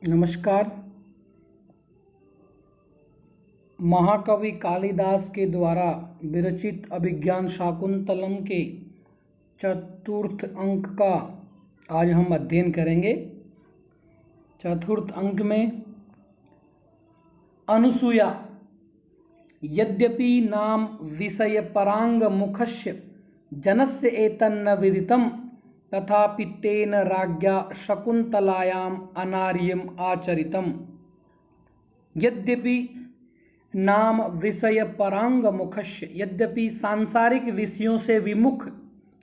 नमस्कार। महाकवि कालिदास के द्वारा विरचित अभिज्ञान शाकुंतलम के चतुर्थ अंक का आज हम अध्ययन करेंगे। चतुर्थ अंक में अनुसूया यद्यपि नाम विषय परांग मुखस्य जनस्य एतन्न विदितम तथापि तेन राज्ञा शकुंतलायाम अनार्यम आचरितम। यद्यपि नाम विषय परांग मुखस्य, यद्यपि सांसारिक विषयों से विमुख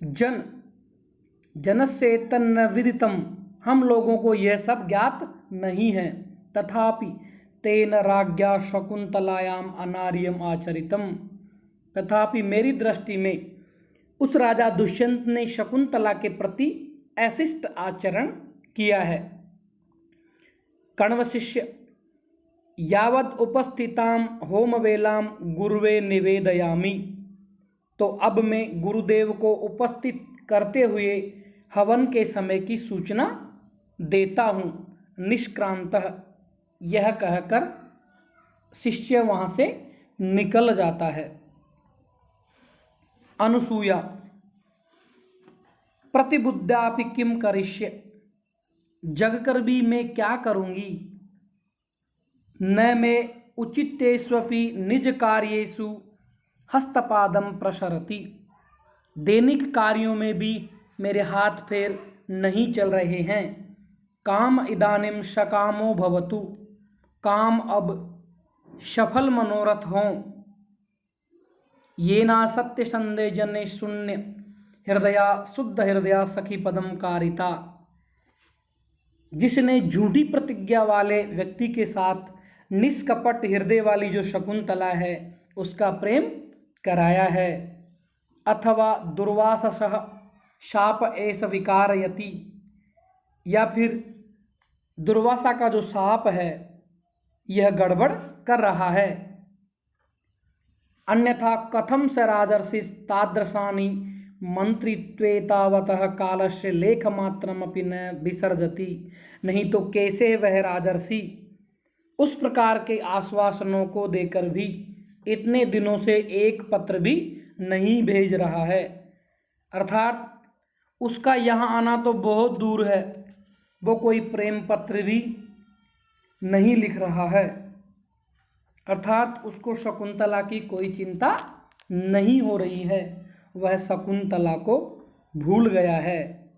जनस्य तन्न विदितम, हम लोगों को यह सब ज्ञात नहीं है। तथापि तेन राज्ञा शकुंतलायाम अनार्यम आचरितम, तथापि मेरी दृष्टि में उस राजा दुष्यंत ने शकुंतला के प्रति अशिष्ट आचरण किया है। कण्वशिष्य यावद उपस्थिताम होमवेलाम गुरुवे निवेदयामि, तो अब मैं गुरुदेव को उपस्थित करते हुए हवन के समय की सूचना देता हूँ। निष्क्रांतः, यह कहकर शिष्य वहाँ से निकल जाता है। अनुसूया प्रतिबुद्धापि किम करिष्ये, जगकर भी मैं क्या करूँगी। न मैं उचितेष्वपि निज कार्येषु हस्तपादम प्रसरति, दैनिक कार्यों में भी मेरे हाथ पैर नहीं चल रहे हैं। काम इदानीम सकामो भवतु, काम अब सफल मनोरथ हों। ये ना सत्य संदेह जने शून्य हृदया शुद्ध हृदया सखी पदम कारिता, जिसने झूठी प्रतिज्ञा वाले व्यक्ति के साथ निष्कपट हृदय वाली जो शकुंतला है उसका प्रेम कराया है। अथवा दुर्वाससः शाप एष विकारयति, या फिर दुर्वासा का जो शाप है यह गड़बड़ कर रहा है। अन्यथा कथम स राजर्षि तादृशानि मंत्रित्वे तावतः कालस्य लेखमात्रमपि न विसर्जति, नहीं तो कैसे वह राजर्षि उस प्रकार के आश्वासनों को देकर भी इतने दिनों से एक पत्र भी नहीं भेज रहा है। अर्थात उसका यहाँ आना तो बहुत दूर है, वो कोई प्रेम पत्र भी नहीं लिख रहा है। अर्थात उसको शकुंतला की कोई चिंता नहीं हो रही है, वह शकुंतला को भूल गया है।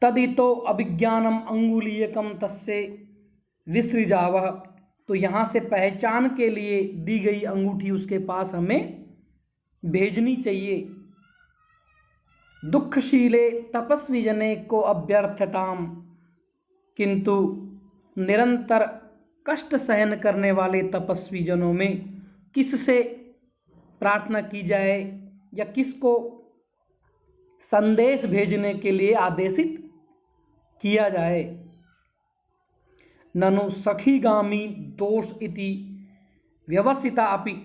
तदितो अभिज्ञानम अंगुलीयकम तस्से विसृजावः, तो यहाँ से पहचान के लिए दी गई अंगूठी उसके पास हमें भेजनी चाहिए। दुखशीले तपस्वी जने को अभ्यर्थताम, किंतु निरंतर कष्ट सहन करने वाले तपस्वी जनों में किससे प्रार्थना की जाए या किसको संदेश भेजने के लिए आदेशित किया जाए। ननु सखीगामी दोष इति व्यवसितापि,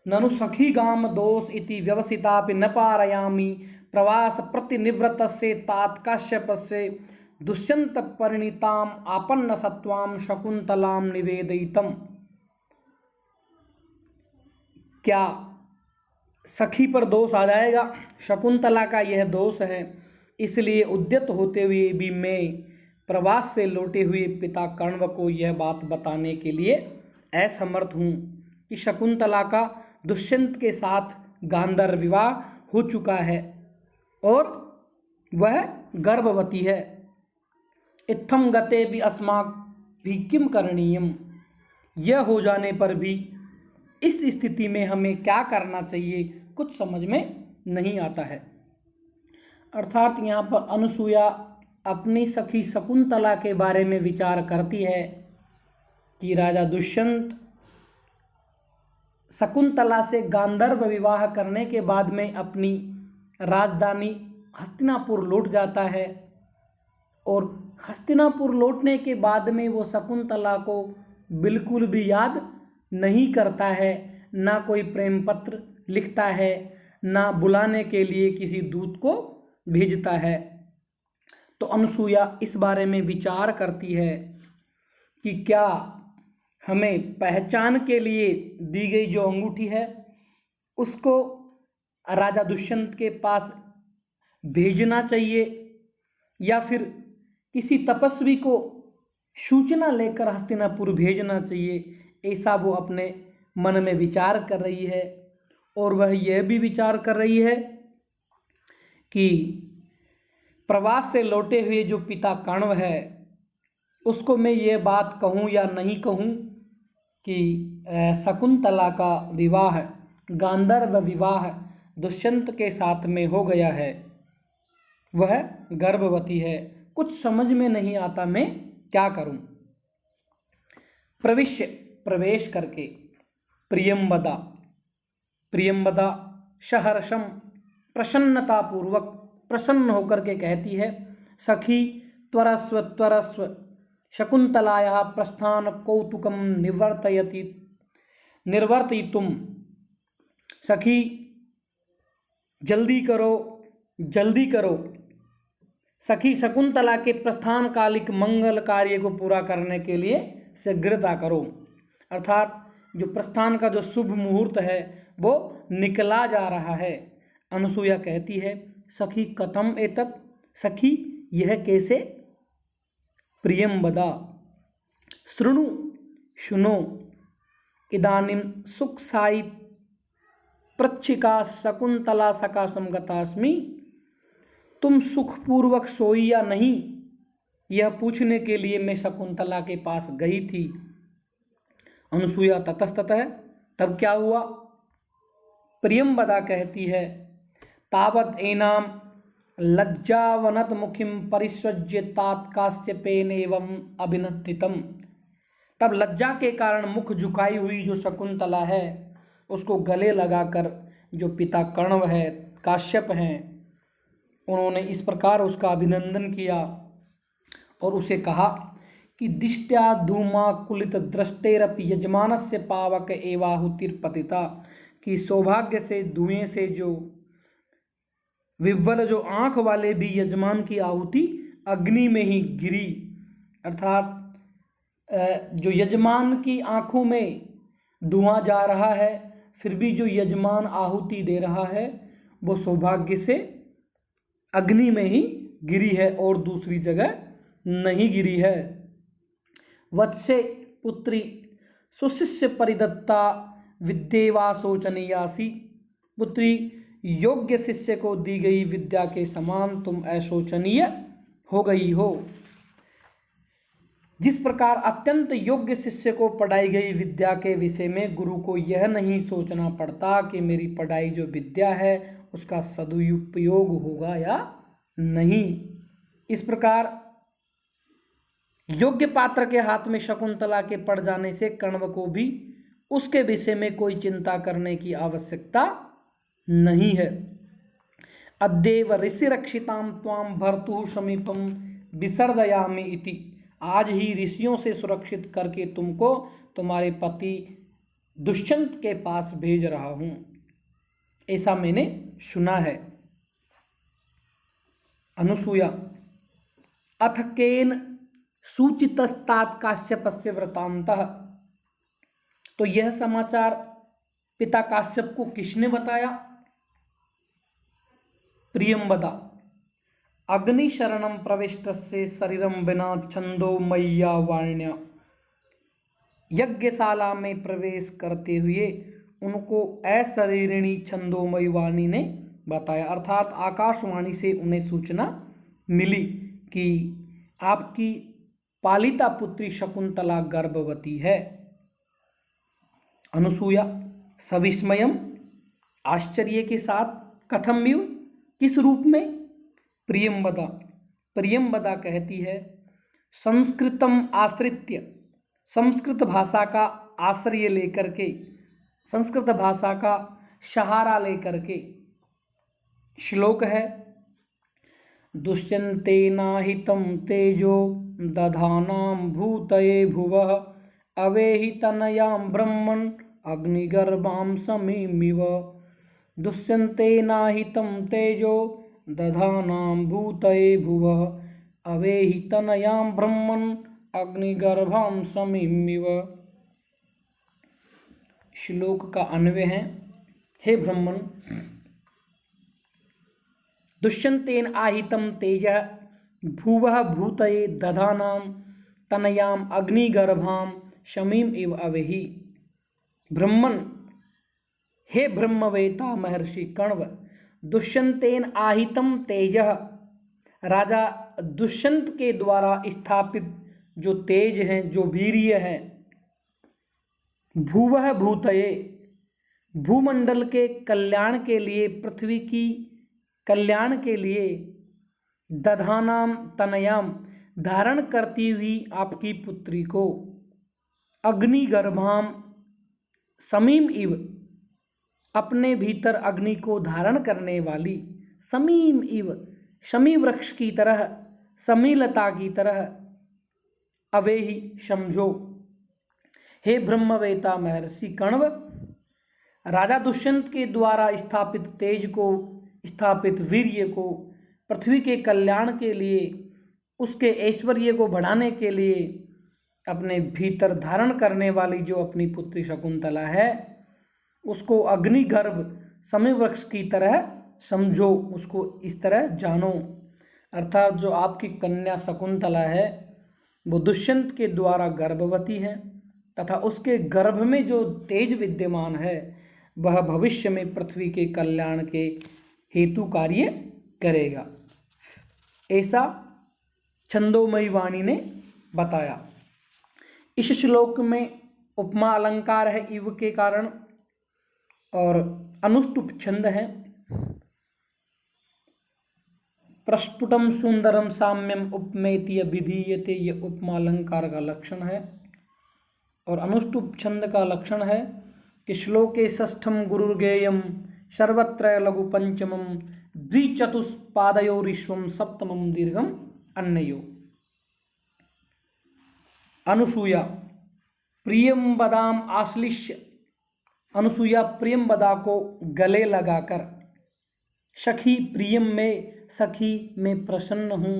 ननु सखीगाम दोष इति व्यवसितापि न पारयामि प्रवास प्रतिनिवृतस्य तात काश्यपस्य दुष्यंत परिणीताम आपन्न सत्वाम शकुंतलाम निवेदितम। क्या सखी पर दोष आ जाएगा? शकुंतला का यह दोष है, इसलिए उद्यत होते हुए भी मैं प्रवास से लौटे हुए पिता कण्व को यह बात बताने के लिए असमर्थ हूँ कि शकुंतला का दुष्यंत के साथ गांधर्व विवाह हो चुका है और वह गर्भवती है। इत्थम गते भी अस्माक भी किम करणीयम, यह हो जाने पर भी इस स्थिति में हमें क्या करना चाहिए कुछ समझ में नहीं आता है। अर्थात यहाँ पर अनुसूया अपनी सखी शकुंतला के बारे में विचार करती है कि राजा दुष्यंत शकुंतला से गांधर्व विवाह करने के बाद में अपनी राजधानी हस्तिनापुर लौट जाता है और हस्तिनापुर लौटने के बाद में वो शकुंतला को बिल्कुल भी याद नहीं करता है, ना कोई प्रेम पत्र लिखता है, ना बुलाने के लिए किसी दूत को भेजता है। तो अनसुया इस बारे में विचार करती है कि क्या हमें पहचान के लिए दी गई जो अंगूठी है उसको राजा दुष्यंत के पास भेजना चाहिए या फिर किसी तपस्वी को सूचना लेकर हस्तिनापुर भेजना चाहिए। ऐसा वो अपने मन में विचार कर रही है। और वह यह भी विचार कर रही है कि प्रवास से लौटे हुए जो पिता कण्व है उसको मैं ये बात कहूँ या नहीं कहूँ कि शकुंतला का विवाह गांधर्व विवाह दुष्यंत के साथ में हो गया है, वह गर्भवती है। कुछ समझ में नहीं आता, मैं क्या करूं। प्रवेश करके प्रियंवदा सहर्षम प्रसन्नतापूर्वक प्रसन्न होकर के कहती है, सखी त्वरस्व शकुंतलायाः प्रस्थान कौतुकम निर्वर्तयितुम। सखी जल्दी करो। सखी शकुंतला के प्रस्थान कालिक मंगल कार्य को पूरा करने के लिए शीघ्रता करो। अर्थात जो प्रस्थान का जो शुभ मुहूर्त है वो निकला जा रहा है। अनुसूया कहती है, सखी कथम एतत्, सखी यह कैसे। प्रियंवदा सुनो इदानीं सुखसाई प्रच्छिका शकुंतला सकाशम गतास्मि। तुम सुखपूर्वक सोई या नहीं यह पूछने के लिए मैं शकुंतला के पास गई थी। अनुसूया ततस्ततः, तब क्या हुआ। प्रियंवदा कहती है, तावत एनाम लज्जावनत मुखिम परिस्वज्य तात्कास्यपेन एवं अभिनंदितम। तब लज्जा के कारण मुख झुकाई हुई जो शकुंतला है उसको गले लगाकर जो पिता कण्व है, काश्यप हैं, उन्होंने इस प्रकार उसका अभिनंदन किया और उसे कहा कि दिष्ट्या धूमाकुलित दृष्टेरपि यजमानस्य पावक एवाहुतिर्पतिता, कि सौभाग्य से धुएं से जो विह्वल जो आंख वाले भी यजमान की आहुति अग्नि में ही गिरी। अर्थात जो यजमान की आंखों में धुआं जा रहा है फिर भी जो यजमान आहुति दे रहा है वो सौभाग्य से अग्नि में ही गिरी है और दूसरी जगह नहीं गिरी है। वत्से पुत्री सुशिष्य परिदत्ता विद्येवा शोचनीयासी। पुत्री योग्य शिष्य को दी गई विद्या के समान तुम अशोचनीय हो गई हो। जिस प्रकार अत्यंत योग्य शिष्य को पढ़ाई गई विद्या के विषय में गुरु को यह नहीं सोचना पड़ता कि मेरी पढ़ाई जो विद्या है उसका सदुपयोग होगा या नहीं, इस प्रकार योग्य पात्र के हाथ में शकुंतला के पड़ जाने से कण्व को भी उसके विषय में कोई चिंता करने की आवश्यकता नहीं है। अद्येव ऋषि रक्षिताम त्वाम भर्तुः समीपम विसर्जयामि इति। आज ही ऋषियों से सुरक्षित करके तुमको तुम्हारे पति दुष्यंत के पास भेज रहा हूं, ऐसा मैंने सुना है। अनुसूया अथ केन सूचितस्तात काश्यपस्य वृतांतः। तो यह समाचार पिता काश्यप को किसने बताया। प्रियंवदा अग्नि शरणम प्रविष्टस्य शरीरम विना छंदोमय्या वाण्या। यज्ञशाला में प्रवेश करते हुए उनको अशरीरिणी छंदोमयी वाणी ने बताया। अर्थात आकाशवाणी से उन्हें सूचना मिली कि आपकी पालिता पुत्री शकुंतला गर्भवती है। अनुसूया सविस्मयम आश्चर्य के साथ, कथम्यु किस रूप में। प्रियंवदा कहती है, संस्कृतम आश्रित्य, संस्कृत भाषा का आश्रय लेकर के, संस्कृत भाषा का सहारा लेकर के। श्लोक है, दुष्यन्तेनाहितं तेजो दधानां भूतये भुवः अवेहितनयां ब्रह्मन् अग्निगर्भां समीमिव। दुष्यन्तेनाहितं तेजो दधानां भूतये भुवः अवेहि तनयां ब्रह्मन् अग्निगर्भां समीमिव। श्लोक का अन्वय है, हे ब्रह्मन, दुष्यंतेन आहितं तेजः भुवः भूतये दधानां तनयाम अग्निगर्भाम शमीम इव अवेहि। ब्रह्मन, हे ब्रह्मवेता महर्षि कण्व, दुष्यंतेन आहितम तेजः, राजा दुष्यंत के द्वारा स्थापित जो तेज हैं, जो वीर्य है, भुवः भूतये, भूमंडल के कल्याण के लिए, पृथ्वी की कल्याण के लिए, दधानाम तनयाम, धारण करती हुई आपकी पुत्री को, अग्निगर्भाम समीम इव, अपने भीतर अग्नि को धारण करने वाली, समीम इव, शमी वृक्ष की तरह, समीलता की तरह, अवेहि समझो, हे ब्रह्मवेता महर्षि कण्व, राजा दुष्यंत के द्वारा स्थापित तेज को, स्थापित वीर्य को, पृथ्वी के कल्याण के लिए, उसके ऐश्वर्य को बढ़ाने के लिए अपने भीतर धारण करने वाली जो अपनी पुत्री शकुंतला है, उसको अग्निगर्भ समय वृक्ष की तरह समझो, उसको इस तरह जानो। अर्थात जो आपकी कन्या शकुंतला है वो दुष्यंत के द्वारा गर्भवती है तथा उसके गर्भ में जो तेज विद्यमान है वह भविष्य में पृथ्वी के कल्याण के हेतु कार्य करेगा, ऐसा छंदोमयी वाणी ने बताया। इस श्लोक में उपमा अलंकार है इव के कारण और अनुष्टुप छंद है। प्रस्फुटम सुंदरम साम्यम उपमेति विधीयते, ये उपमा अलंकार का लक्षण है। और अनुष्टुप छंद का लक्षण है कि श्लोके षष्ठम गुरुर्गेयम सर्वत्र लघु पंचमम द्विचतुष्पादयोरीश्वम सप्तमम दीर्घम अन्नयो। अनुसूया प्रियंबदाम आश्लिष्य, अनुसूया प्रियंबदा को गले लगाकर, सखी प्रियम में, सखी में प्रसन्न हूँ,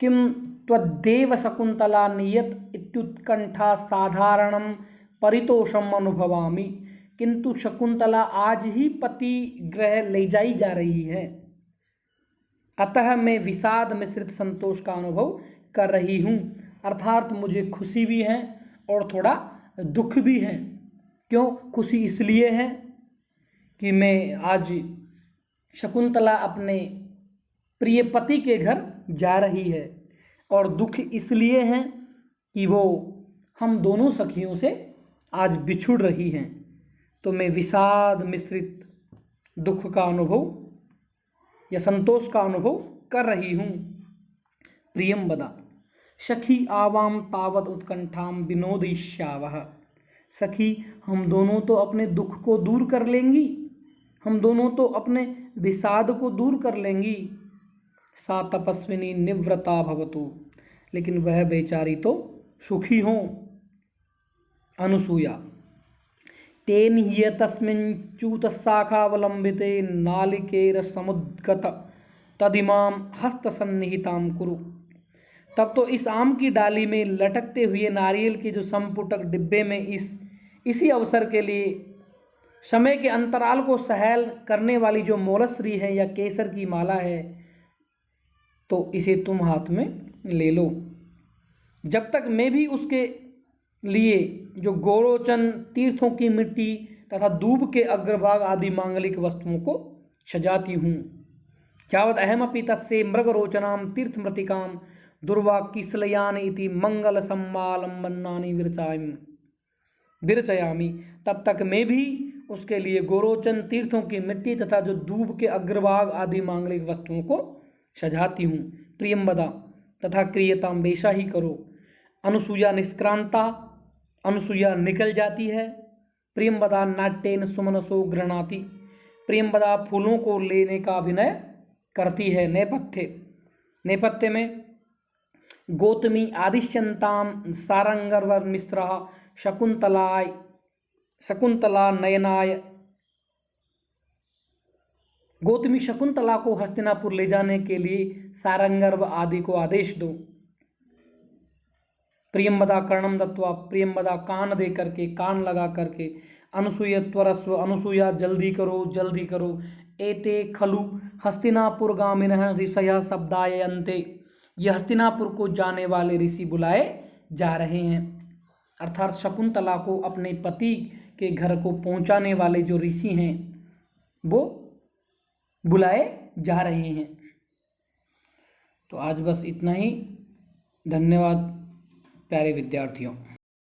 किम त्वद्देव शकुंतला नियत इत्युत्कंठा साधारणम परितोषम अनुभवामि, किंतु शकुंतला आज ही पति गृह ले जाई जा रही है, अतः मैं विषाद मिश्रित संतोष का अनुभव कर रही हूँ। अर्थात मुझे खुशी भी है और थोड़ा दुख भी है। क्यों खुशी? इसलिए है कि मैं आज शकुंतला अपने प्रिय पति के घर जा रही है, और दुख इसलिए है कि वो हम दोनों सखियों से आज बिछुड़ रही हैं, तो मैं विषाद मिश्रित दुख का अनुभव या संतोष का अनुभव कर रही हूँ। प्रियंबदा सखी आवाम तावत उत्कंठाम विनोदिष्यावह, सखी हम दोनों तो अपने दुख को दूर कर लेंगी, हम दोनों तो अपने विषाद को दूर कर लेंगी। सा तपस्विनी निव्रता भवतु, लेकिन वह बेचारी तो सुखी हों। अनुसूया तेन हि तस्मिन् च्यूतशाखावलंबिते नालिकेर समुद्गत तदिमाम हस्तसन्निहितां कुरु, तब तो इस आम की डाली में लटकते हुए नारियल के जो संपुटक डिब्बे में इसी अवसर के लिए समय के अंतराल को सहल करने वाली जो मोलश्री है या केसर की माला है, तो इसे तुम हाथ में ले लो, जब तक मैं भी उसके लिए जो गोरोचन, तीर्थों की मिट्टी तथा दूब के अग्रभाग आदि मांगलिक वस्तुओं को सजाती हूँ। यावत् अहमपि तस्ये मृगरोचनाम तीर्थमृतिकाम दुर्वा किसलयान इति मंगल सम्मालंबन्नानि विरचयामि, तब तक मैं भी उसके लिए गोरोचन, तीर्थों की मिट्टी तथा जो दूब के अग्रभाग आदि मांगलिक वस्तुओं को सजाती हूँ। प्रियंबदा तथा क्रियताम वैसा ही करो। अनुसूया निष्क्रांता, अनुसूया निकल जाती है। प्रियंबदा नाट्येन सुमनसो गृह्णाति, प्रियंबदा फूलों को लेने का अभिनय करती है। नेपथ्य में गौतमी आदिश्यंताम सारंगर्वर मिश्रा शकुंतला नयनाय गौतमी शकुंतला को हस्तिनापुर ले जाने के लिए सारंगर्व आदि को आदेश दो। प्रियंवदा कर्णम दत्वा, प्रियंवदा कान दे करके, कान लगा करके, अनुसूय त्वरस्व, अनुसूया जल्दी करो जल्दी करो, एते खलु हस्तिनापुर गामिनः ऋषयः शब्दायन्ते, ये हस्तिनापुर को जाने वाले ऋषि बुलाए जा रहे हैं। अर्थात शकुंतला को अपने पति के घर को पहुंचाने वाले जो ऋषि हैं वो बुलाए जा रहे हैं। तो आज बस इतना ही। धन्यवाद प्यारे विद्यार्थियों।